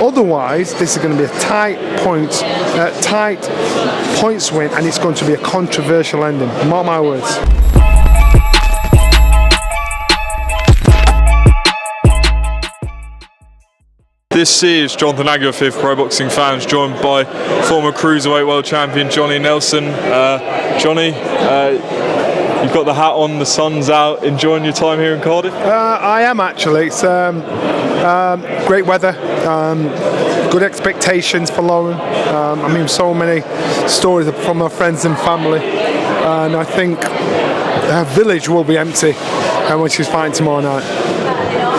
Otherwise, this is going to be a tight points win, and it's going to be a controversial ending. Mark my words. This is Jonathan Aguilar for Pro Boxing Fans, joined by former cruiserweight world champion Johnny Nelson. Johnny, you've got the hat on, the sun's out, enjoying your time here in Cardiff? I am actually. It's great weather, good expectations for Lauren. I mean, so many stories from her friends and family, and I think her village will be empty when she's fighting tomorrow night.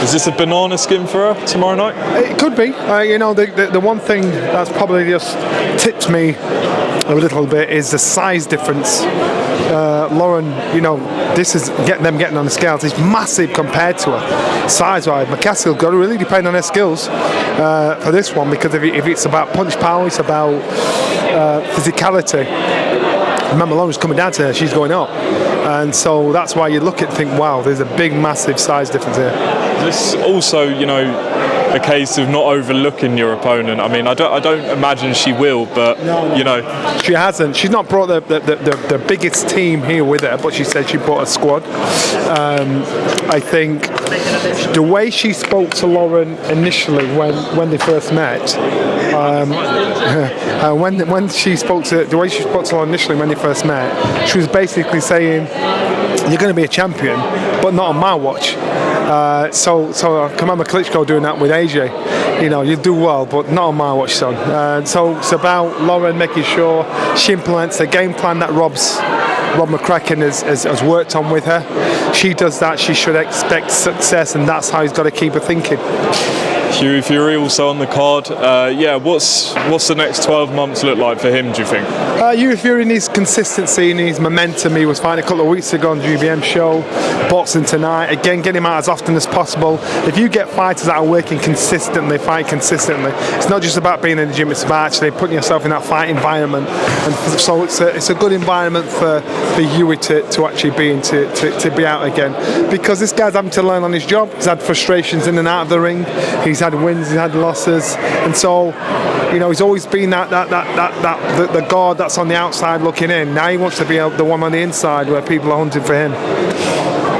Is this a banana skin for her tomorrow night? It could be. The one thing that's probably just tipped me a little bit is the size difference. Lauren, this is them getting on the scales is massive compared to her size-wise. McCaskill got to really depend on her skills for this one, because if it's about punch power, it's about physicality. Remember, Lauren's coming down to her, she's going up, and so that's why you look at it and think, wow, there's a big, massive size difference here. This also, a case of not overlooking your opponent. I mean, I don't imagine she will, but she hasn't. She's not brought the biggest team here with her, but she said she brought a squad. I think the way she spoke to Lauren initially when they first met, when she spoke to Lauren initially when they first met, she was basically saying, "You're going to be a champion, but not on my watch." So I can remember Klitschko doing that with AJ. You do well, but not on my watch, son. So it's about Lauren making sure she implements the game plan that Rob McCracken has worked on with her. She does that, she should expect success, and that's how he's got to keep her thinking. Hughie Fury also on the card. What's the next 12 months look like for him, do you think? Hughie Fury needs consistency, he needs momentum. He was fighting a couple of weeks ago on the GBM show, boxing tonight. Again, get him out as often as possible. If you get fighters that are working consistently, fight consistently, it's not just about being in the gym, it's about actually putting yourself in that fight environment. And so it's a good environment for Hughie to actually be in, to be out again. Because this guy's having to learn on his job. He's had frustrations in and out of the ring. He's had wins, he's had losses, and so he's always been the guard that's on the outside looking in. Now he wants to be the one on the inside where people are hunting for him.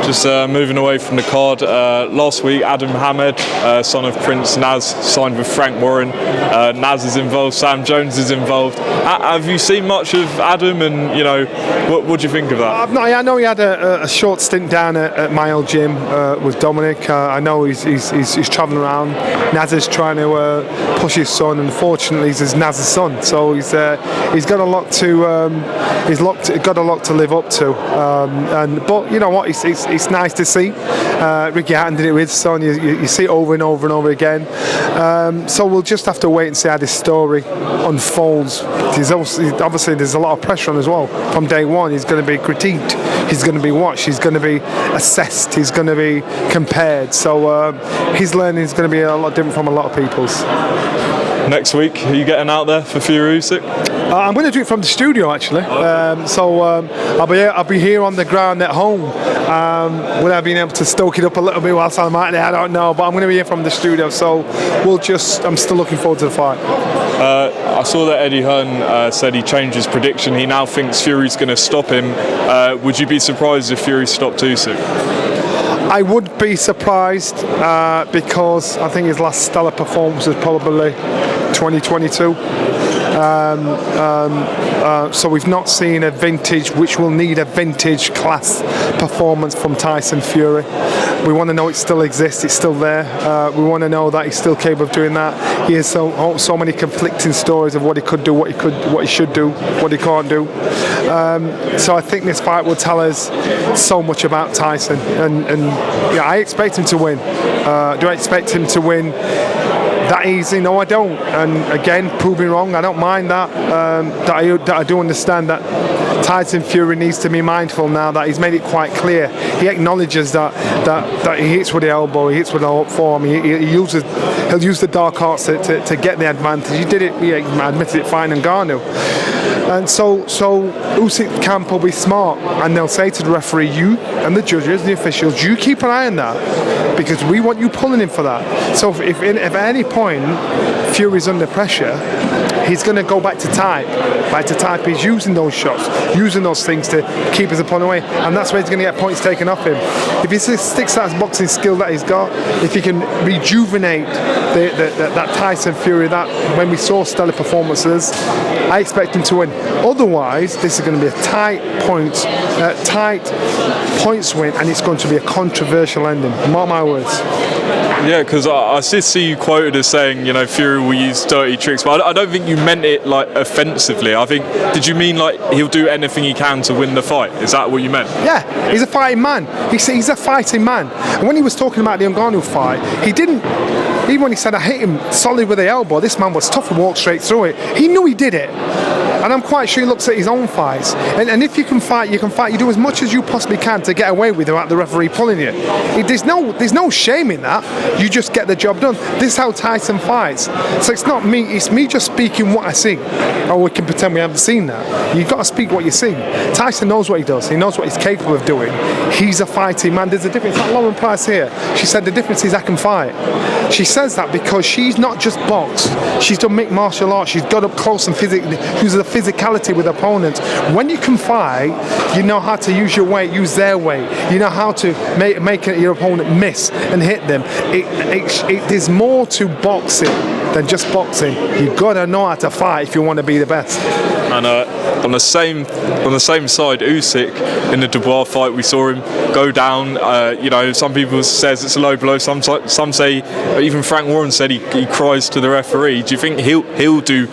Just moving away from the card, last week Aadam Hamed, son of Prince Naz, signed with Frank Warren. Naz is involved, Sam Jones is involved. Have you seen much of Aadam, and what do you think of that? I know he had a short stint down at my old gym with Dominic. I know he's travelling around. Naz is trying to push his son, and fortunately he's Naz's son, so he's got a lot to live up to. But you know what, it's nice to see. Ricky Hatton did it with his son. You see it over and over and over again. So we'll just have to wait and see how this story unfolds. Obviously there's a lot of pressure on as well. From day one, he's going to be critiqued, he's going to be watched, he's going to be assessed, he's going to be compared. So his learning is going to be a lot different from a lot of people's. Next week, are you getting out there for Fury Usyk? I'm going to do it from the studio actually. I'll be here on the ground at home. Will I be able to stoke it up a little bit whilst I'm out there? I don't know, but I'm going to be here from the studio. So I'm still looking forward to the fight. I saw that Eddie Hearn said he changed his prediction. He now thinks Fury's going to stop him. Would you be surprised if Fury stopped Usyk? I would be surprised because I think his last stellar performance was probably 2022. So we've not seen a vintage, which will need a vintage class performance from Tyson Fury. We want to know it still exists, it's still there. We want to know that he's still capable of doing that. He has so many conflicting stories of what he could do, what he should do, what he can't do. So I think this fight will tell us so much about Tyson, and yeah, I expect him to win. Do I expect him to win that easy? No, I don't. And again, prove me wrong. I don't mind that. That I do understand that Tyson Fury needs to be mindful now that he's made it quite clear. He acknowledges that he hits with the elbow, he hits with the up form. He'll use the dark arts to get the advantage. He did it. He admitted it fine in Ngannou. And so Usyk camp will be smart, and they'll say to the referee, you and the judges, the officials, you keep an eye on that, because we want you pulling him for that. So if at any point point Fury's under pressure, he's going to go back to type. Back to type. He's using those shots, using those things to keep his opponent away, and that's where he's going to get points taken off him. If he sticks that boxing skill that he's got, if he can rejuvenate that Tyson Fury that when we saw stellar performances, I expect him to win. Otherwise, this is going to be a tight points win, and it's going to be a controversial ending. Mark my words. Yeah, because I did see you quoted as saying, you know, Fury will use dirty tricks, but I don't think you meant it like offensively. I think, did you mean like he'll do anything he can to win the fight? Is that what you meant? Yeah, he's a fighting man. He's a fighting man. And when he was talking about the Ngannou fight, he didn't. Even when he said I hit him solid with the elbow, this man was tough and walked straight through it. He knew he did it. And I'm quite sure he looks at his own fights. And if you can fight, you can fight. You do as much as you possibly can to get away with it without the referee pulling you. There's no shame in that. You just get the job done. This is how Tyson fights. So it's not me. It's me just speaking what I see. Or we can pretend we haven't seen that. You've got to speak what you see. Tyson knows what he does. He knows what he's capable of doing. He's a fighting man. There's a difference. Like Lauren Price here. She said the difference is I can fight. She says that because she's not just boxed. She's done mixed martial arts. She's got up close and uses the physicality with opponents. When you can fight, you know how to use your weight, use their weight. You know how to make your opponent miss and hit them. There's more to boxing than just boxing. You've got to know how to fight if you want to be the best. And on the same side, Usyk in the Dubois fight, we saw him go down. You know, some people says it's a low blow. Some say, even Frank Warren said he cries to the referee. Do you think he'll do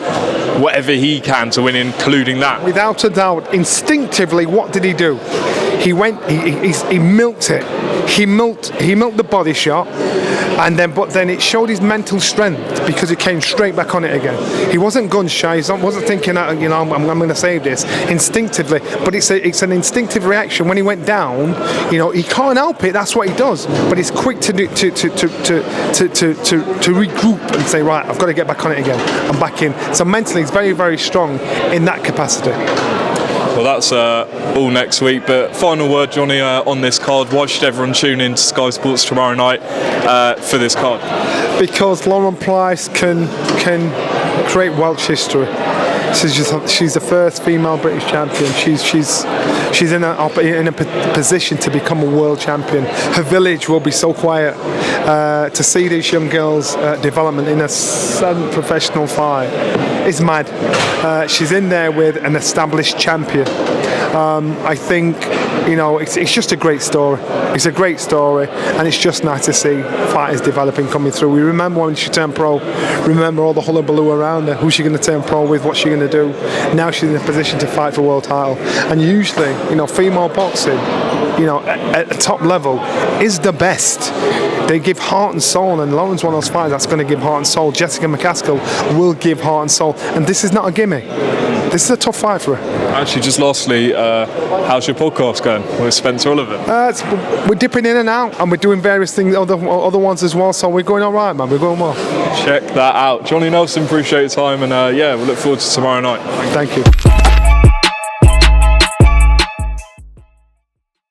whatever he can to win, including that? Without a doubt, instinctively, what did he do? He went. He milked it. He milked the body shot, but then it showed his mental strength because he came straight back on it again. He wasn't gun shy. He wasn't thinking, you know, I'm going to save this instinctively. But it's an instinctive reaction. When he went down, you know, he can't help it. That's what he does. But he's quick to regroup and say, right, I've got to get back on it again. I'm back in. So mentally, he's very, very strong in that capacity. Well, that's all next week. But final word, Johnny, on this card. Why should everyone tune in to Sky Sports tomorrow night for this card? Because Lauren Price can create Welsh history. She's the first female British champion. She's in a position to become a world champion. Her village will be so quiet to see these young girls' development in a sudden professional fight. It's mad. She's in there with an established champion. I think, you know, it's just a great story. It's a great story, and it's just nice to see fighters developing, coming through. We remember when she turned pro, remember all the hullabaloo around her. Who's she going to turn pro with? What's she going to do? Now she's in a position to fight for world title. And usually, you know, female boxing, you know, at the top level is the best. They give heart and soul, and Lauren's one of those fighters that's going to give heart and soul. Jessica McCaskill will give heart and soul, and this is not a gimme. This is a tough fight for her. Actually, just lastly, how's your podcast going with Spencer Oliver? We're dipping in and out, and we're doing various things, other ones as well. So we're going all right, man. We're going well. Check that out. Johnny Nelson, appreciate your time, and yeah, we'll look forward to tomorrow night. Thank you.